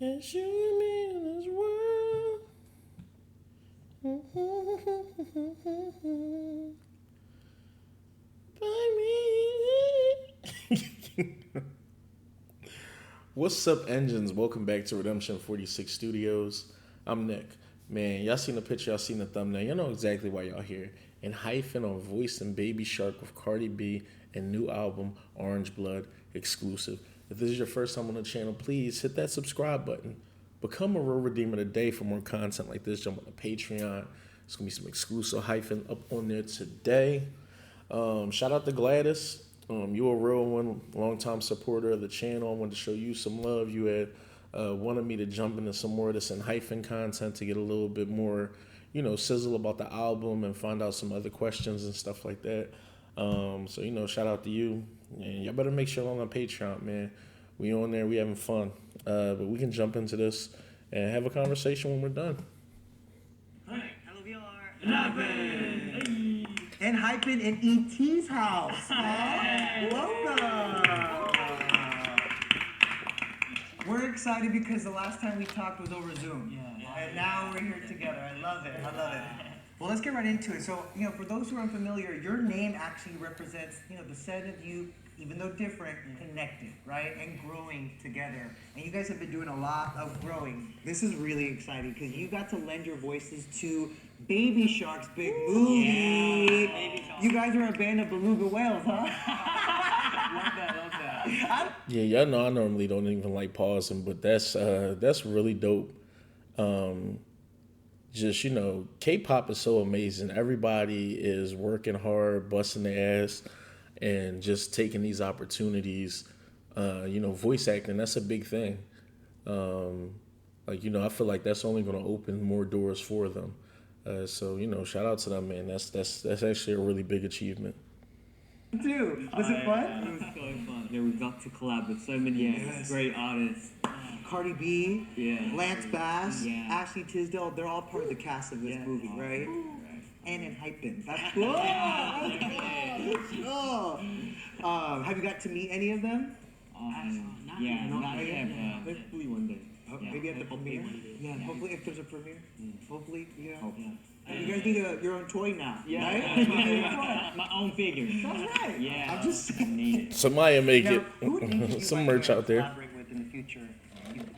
It's you and me in this world. Find me. What's up, engines? Welcome back to Redemption 46 Studios. I'm Nick. Man, y'all seen the picture, y'all seen the thumbnail. You know exactly why y'all here. ENHYPEN on Voice and Baby Shark with Cardi B and new album, Orange Blood, exclusive. If this is your first time on the channel, please hit that subscribe button. Become a real redeemer today for more content like this. Jump on the Patreon. There's going to be some exclusive hyphen up on there today. Shout out to Gladys. You're a real one, long-time supporter of the channel. I wanted to show you some love. You had wanted me to jump into some more of this ENHYPEN content to get a little bit more, sizzle about the album and find out some other questions and stuff like that. So, shout out to you. And y'all better make sure I'm on Patreon, man. We on there, we having fun. But we can jump into this and have a conversation when we're done. Hi, hello VR. ENHYPEN in ET's house. Welcome. We're excited because the last time we talked was over Zoom. And now we're here together. I love it. Well, let's get right into it. So, for those who are unfamiliar, your name actually represents, the set of you, even though different, connected, right? And growing together. And you guys have been doing a lot of growing. This is really exciting because you got to lend your voices to Baby Shark's big movie. Yeah, Baby Shark. You guys are a band of beluga whales, huh? Love that. Yeah, y'all know I normally don't even like pausing, but that's really dope. Just, K-pop is so amazing. Everybody is working hard, busting their ass, and just taking these opportunities. Voice acting, that's a big thing. I feel like that's only going to open more doors for them. So, shout out to them, man. That's actually a really big achievement. Dude, was it fun? It was so fun. Yeah, we got to collab with so many great artists. Cardi B, Lance Bass, Yeah. Ashley Tisdale, they're all part of the cast of this movie, right? And ENHYPEN. That's cool. Have you got to meet any of them? Not yet, but hopefully one day. Maybe at the premiere? Yeah, hopefully if there's a premiere. Hopefully, Hopefully. You guys need your own toy now, Yeah. right? My own figure. That's right. Yeah. I'm just I need it. Somebody make Now, it. who do you think Some you merch might out there. collaborate with in the future? You got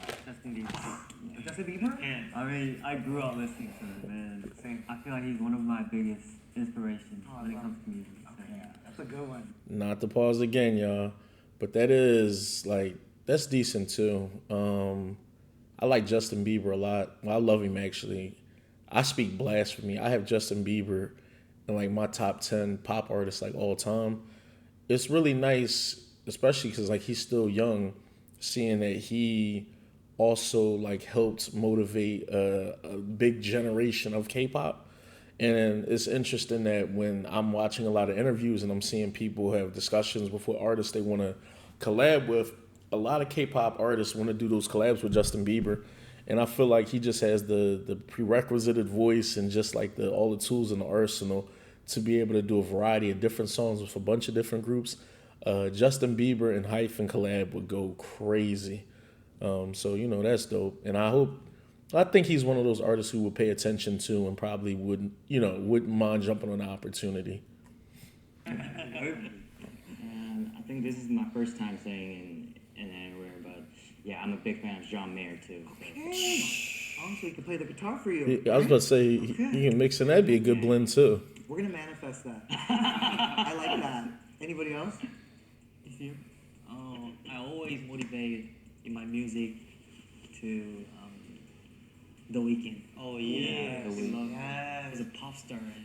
this Justin Bieber. Justin Bieber? Yeah. I mean, I grew up listening to him, man. Same. I feel like he's one of my biggest inspirations when it wow. comes to music. So. Yeah, that's a good one. Not to pause again, y'all, but that's decent too. I like Justin Bieber a lot. Well, I love him actually. I speak blasphemy. I have Justin Bieber in like my top 10 pop artists like all time. It's really nice, especially because like he's still young, seeing that he also like helped motivate a big generation of K-pop. And it's interesting that when I'm watching a lot of interviews and I'm seeing people have discussions with what artists they want to collab with, a lot of K-pop artists want to do those collabs with Justin Bieber. And I feel like he just has the prerequisited voice and just like all the tools in the arsenal to be able to do a variety of different songs with a bunch of different groups. Justin Bieber and ENHYPEN collab would go crazy. So, that's dope. And I think he's one of those artists who would pay attention to and probably wouldn't mind jumping on the opportunity. And I think this is my first time saying in anywhere, but yeah, I'm a big fan of John Mayer too. So. Okay. Oh, so he can play the guitar for you. I was about to say, you can mix and that'd be a good blend too. We're gonna manifest that. I like that. Anybody else? You? I always motivate in my music to The Weeknd. Oh yeah, Yes. The Weeknd. Yes. He's a pop star. And,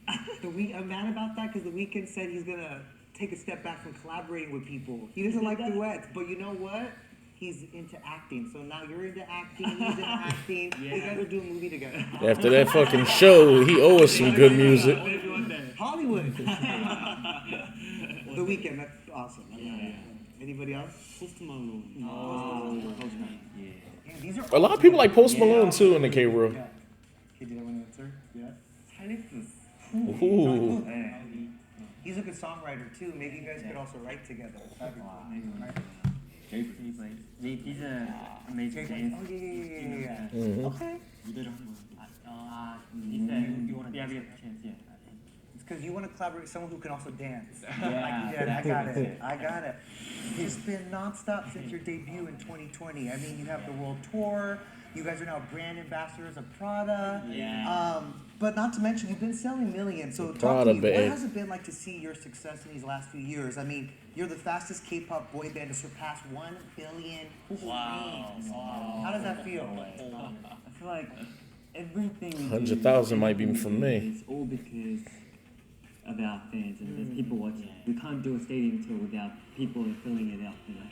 I love I'm mad about that because The Weeknd said he's gonna take a step back from collaborating with people. He doesn't like duets, but you know what? He's into acting. So now you're into acting, he's into acting. Yeah. You guys are doing a movie together. After that fucking show, he owes us some good music. Maybe one day. Hollywood. The Weeknd, that's awesome. Yeah. Anybody else? Post Malone. Post Malone. Yeah. Yeah, these are A lot of people like Post Malone too in the K-World. Yeah. Okay, do you have an answer? Yes. Ooh. He's a good songwriter too. Maybe you guys could also write together. That'd be cool. Right? He plays. He's an amazing dancer. Oh yeah. Okay. 무대를 한번. He said, you want to get a chance, yeah. It's because you want to collaborate with someone who can also dance. Yeah, Like you did. I got it. It's been nonstop since your debut in 2020. I mean, you have the world tour. You guys are now brand ambassadors of Prada. Yeah. But not to mention, you've been selling millions. So talk Prada, to me, what babe. has it been like to see your success in these last few years? I mean, you're the fastest K-pop boy band to surpass 1 billion streams. Wow. How does that feel? I feel like everything we do 100,000 might be from me. is all because of our fans and there's people watching. We can't do a stadium tour without people filling it up, you know.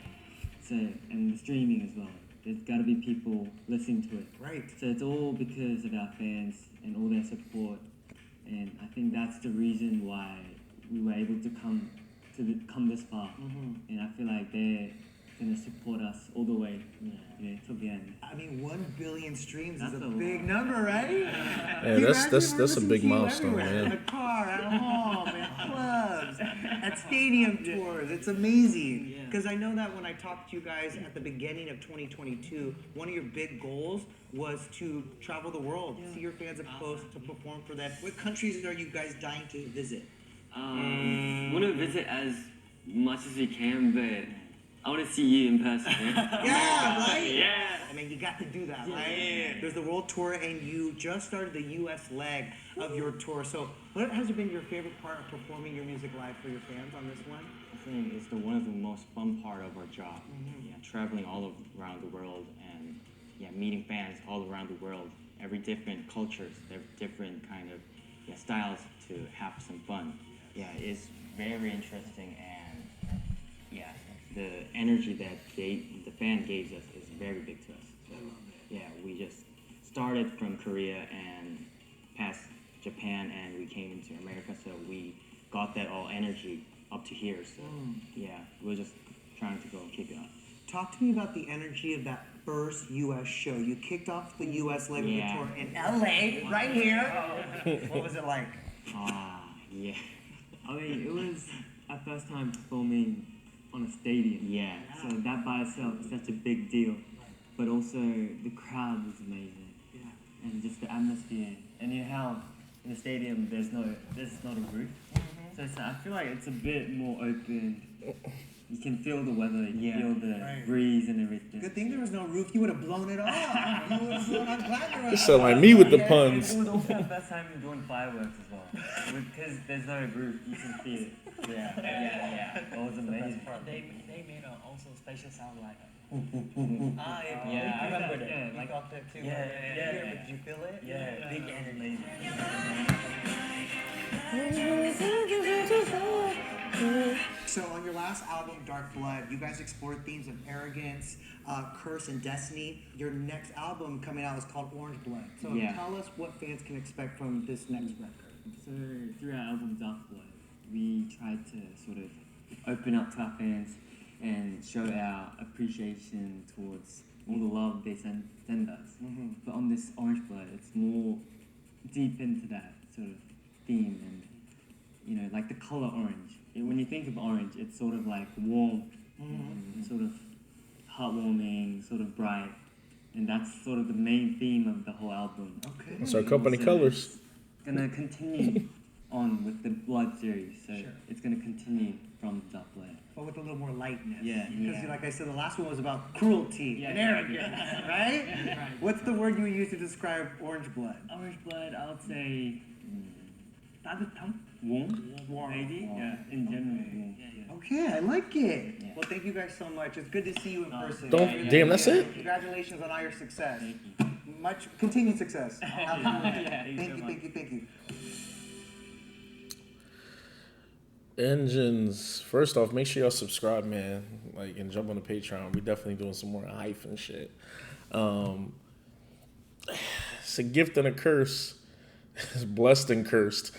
So, and the streaming as well. There's got to be people listening to it. Right. So it's all because of our fans and all their support, and I think that's the reason why we were able to come this far. And I feel like they're gonna support us all the way, till the end. I mean, 1 billion streams is That's a a big lot. number, right? Yeah, Can you imagine that's we're a listening big to you milestone, everywhere, in man. the car, at home, at clubs, at stadium tours. It's amazing. Because I know that when I talked to you guys at the beginning of 2022, one of your big goals was to travel the world, see your fans up close, to perform for them. What countries are you guys dying to visit? Want to visit as much as we can, but I want to see you in person. Yeah, right? Yeah. I mean, you got to do that, right? There's the world tour, and you just started the U.S. leg of your tour. So, what has been your favorite part of performing your music live for your fans on this one? I think it's one of the most fun part of our job. Yeah, traveling all around the world and meeting fans all around the world. Every different cultures, different kind of styles to have some fun. Yeah, it's very interesting, and the energy that the fan gave us is very big to us. So, we just started from Korea and past Japan, and we came into America, so we got that all energy up to here. So we're just trying to go and keep it up. Talk to me about the energy of that first U.S. show. You kicked off the U.S. leg of the Yeah. tour in L.A., right here. What was it like? Yeah. I mean, it was our first time performing on a stadium. Yeah. So that by itself is such a big deal. But also the crowd was amazing. Yeah. And just the atmosphere. And you know how in the stadium there's not a roof. So I feel like it's a bit more open. You can feel the weather, you can feel the breeze and everything. Good thing there was no roof. You would have blown it off. I'm glad there was. You sound like me with the It puns. was also our first time doing fireworks as well. Because there's no roof, you can feel it. Yeah. It was amazing. They made also special sound like. Yeah, I remember that. Yeah, Like up there too. Yeah. Did you feel it? Yeah, big energy. So on your last album, Dark Blood, you guys explored themes of arrogance, curse, and destiny. Your next album coming out is called Orange Blood. So tell us what fans can expect from this next record. So through our album Dark Blood, we tried to sort of open up to our fans and show our appreciation towards all the love they send us. But on this Orange Blood, it's more deep into that sort of theme, and like the color orange. When you think of orange, it's sort of like warm, sort of heartwarming, sort of bright, and that's sort of the main theme of the whole album. Okay. That's our company colors. Gonna continue on with the Blood series, so it's gonna continue from Dark Blood. But with a little more lightness. Yeah. Because like I said, the last one was about cruelty and arrogance, right? What's the word you would use to describe Orange Blood? Orange Blood, I would say 따뜻함? Warm? Maybe? Yeah, in general, warm. Okay, I like it. Well, thank you guys so much. It's good to see you in person. Damn, that's it? Congratulations on all your success. Much continued success. Thank you. Engines. First off, make sure y'all subscribe, man. And jump on the Patreon. We definitely doing some more hyphen shit. It's a gift and a curse. It's blessed and cursed.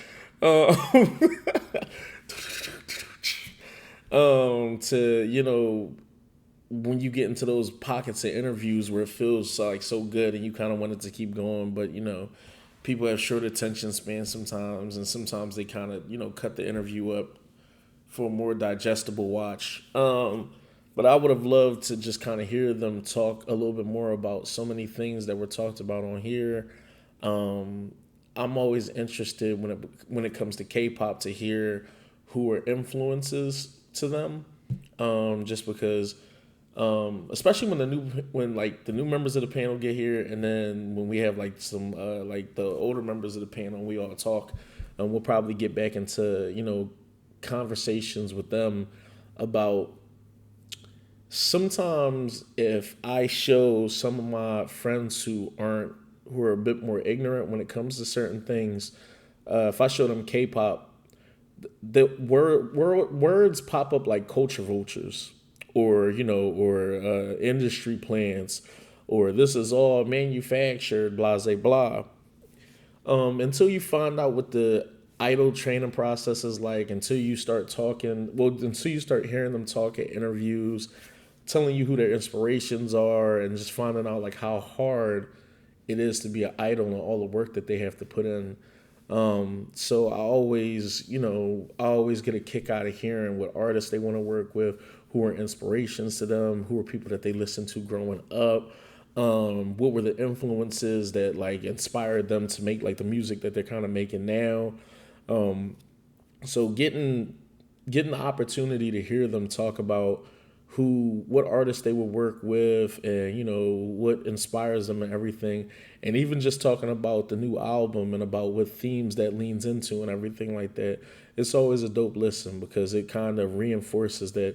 To when you get into those pockets of interviews where it feels like so good and you kind of want it to keep going, but people have short attention spans sometimes, and sometimes they kind of cut the interview up for a more digestible watch. But I would have loved to just kind of hear them talk a little bit more about so many things that were talked about on here. Um, I'm always interested when it comes to K-pop to hear who are influences to them, just because, especially when like the new members of the panel get here, and then when we have like some like the older members of the panel, we all talk, and we'll probably get back into conversations with them about sometimes if I show some of my friends who are a bit more ignorant when it comes to certain things, if I show them K-pop, the words pop up like culture vultures, or industry plans, or this is all manufactured, blah blah blah. Until you find out what the idol training process is like, until you start talking, well, until you start hearing them talk at interviews, telling you who their inspirations are, and just finding out like how hard it is to be an idol and all the work that they have to put in. So I always get a kick out of hearing what artists they want to work with, who are inspirations to them, who are people that they listened to growing up. What were the influences that like inspired them to make like the music that they're kind of making now. So getting the opportunity to hear them talk about what artists they will work with, and what inspires them and everything, and even just talking about the new album and about what themes that leans into and everything like that, it's always a dope listen, because it kind of reinforces that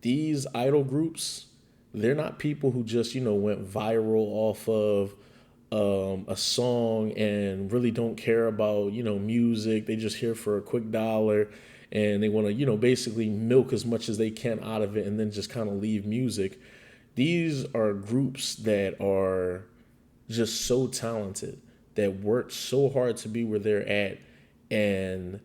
these idol groups, they're not people who just went viral off of a song and really don't care about music. They just here for a quick dollar, and they want to basically milk as much as they can out of it and then just kind of leave music. These are groups that are just so talented, that work so hard to be where they're at, and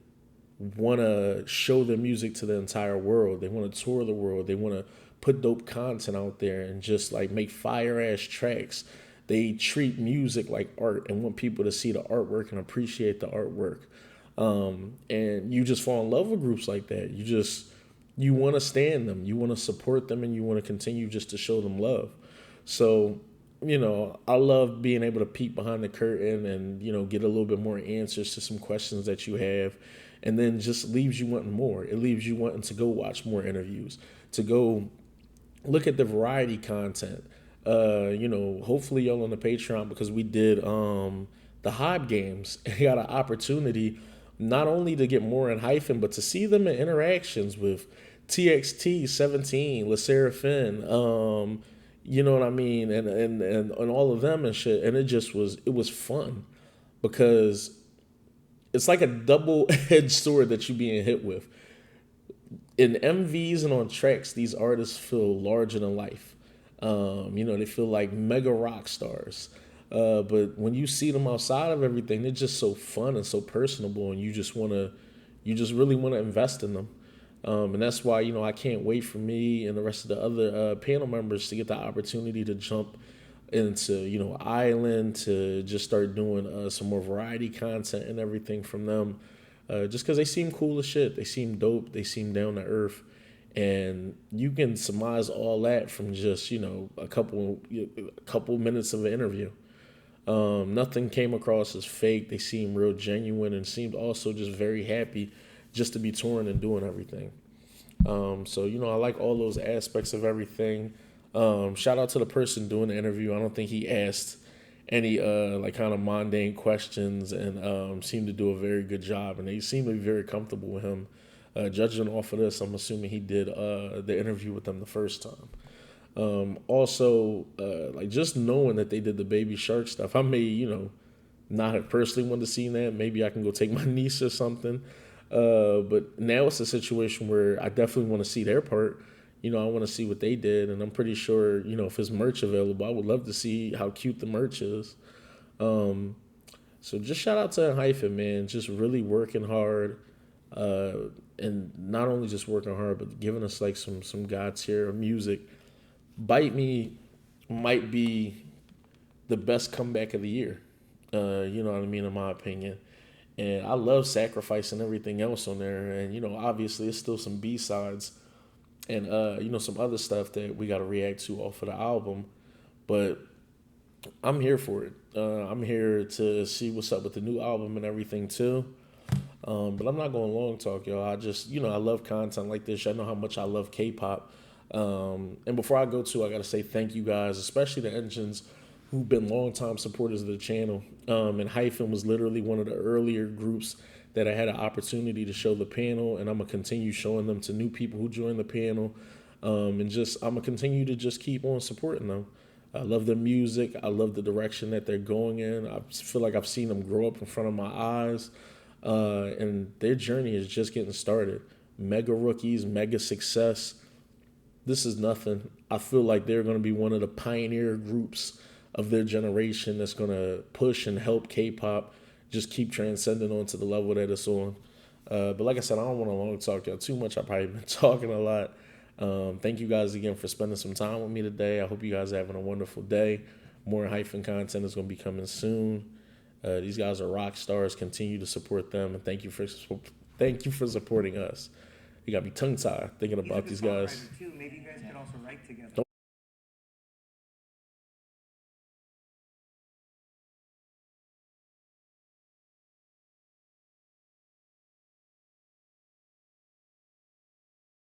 want to show their music to the entire world. They want to tour the world. They want to put dope content out there and just like make fire ass tracks. They treat music like art and want people to see the artwork and appreciate the artwork. And you just fall in love with groups like that. You want to stand them, you want to support them, and you want to continue just to show them love. So, I love being able to peek behind the curtain and, get a little bit more answers to some questions that you have, and then just leaves you wanting more. It leaves you wanting to go watch more interviews, to go look at the variety content. Hopefully y'all on the Patreon, because we did the Hype games and got an opportunity not only to get more in hyphen, but to see them in interactions with TXT 17, Le Serafin, you know what I mean, and all of them and shit. And it was fun, because it's like a double-edged sword that you're being hit with. In MVs and on tracks, these artists feel larger than life. They feel like mega rock stars. But when you see them outside of everything, they're just so fun and so personable, and you just really want to invest in them. And that's why, I can't wait for me and the rest of the other panel members to get the opportunity to jump into, Island, to just start doing some more variety content and everything from them. Just because they seem cool as shit. They seem dope. They seem down to earth. And you can surmise all that from just, a couple minutes of an interview. Nothing came across as fake. They seemed real genuine, and seemed also just very happy just to be touring and doing everything. So, I like all those aspects of everything. Shout out to the person doing the interview. I don't think he asked any like kind of mundane questions, and seemed to do a very good job. And they seem to be very comfortable with him. Judging off of this, I'm assuming he did the interview with them the first time. Also, like just knowing that they did the Baby Shark stuff, I may, not have personally wanted to see that. Maybe I can go take my niece or something. But now it's a situation where I definitely want to see their part. I want to see what they did, and I'm pretty sure, if there's merch available, I would love to see how cute the merch is. So just shout out to ENHYPEN, man, just really working hard, and not only just working hard, but giving us like some god tier music. Bite Me might be the best comeback of the year. You know what I mean, in my opinion. And I love Sacrifice and everything else on there. And, obviously it's still some B-sides. and some other stuff that we got to react to off of the album. But I'm here for it. I'm here to see what's up with the new album and everything too. But I'm not going long talk, y'all. I just, I love content like this. I know how much I love K-pop. And before I go to, I got to say thank you guys, especially the engines who've been longtime supporters of the channel. ENHYPEN was literally one of the earlier groups that I had an opportunity to show the panel, and I'm going to continue showing them to new people who join the panel. And just, I'm going to continue to just keep on supporting them. I love their music. I love the direction that they're going in. I feel like I've seen them grow up in front of my eyes. And their journey is just getting started. Mega rookies, mega success. This is nothing. I feel like they're going to be one of the pioneer groups of their generation that's going to push and help K-pop just keep transcending onto the level that it's on. But like I said, I don't want to long talk y'all too much. I've probably been talking a lot. Thank you guys again for spending some time with me today. I hope you guys are having a wonderful day. More ENHYPEN content is going to be coming soon. These guys are rock stars. Continue to support them, and thank you for supporting us. You got me tongue tied thinking about these guys. Too. Maybe you guys could also write together.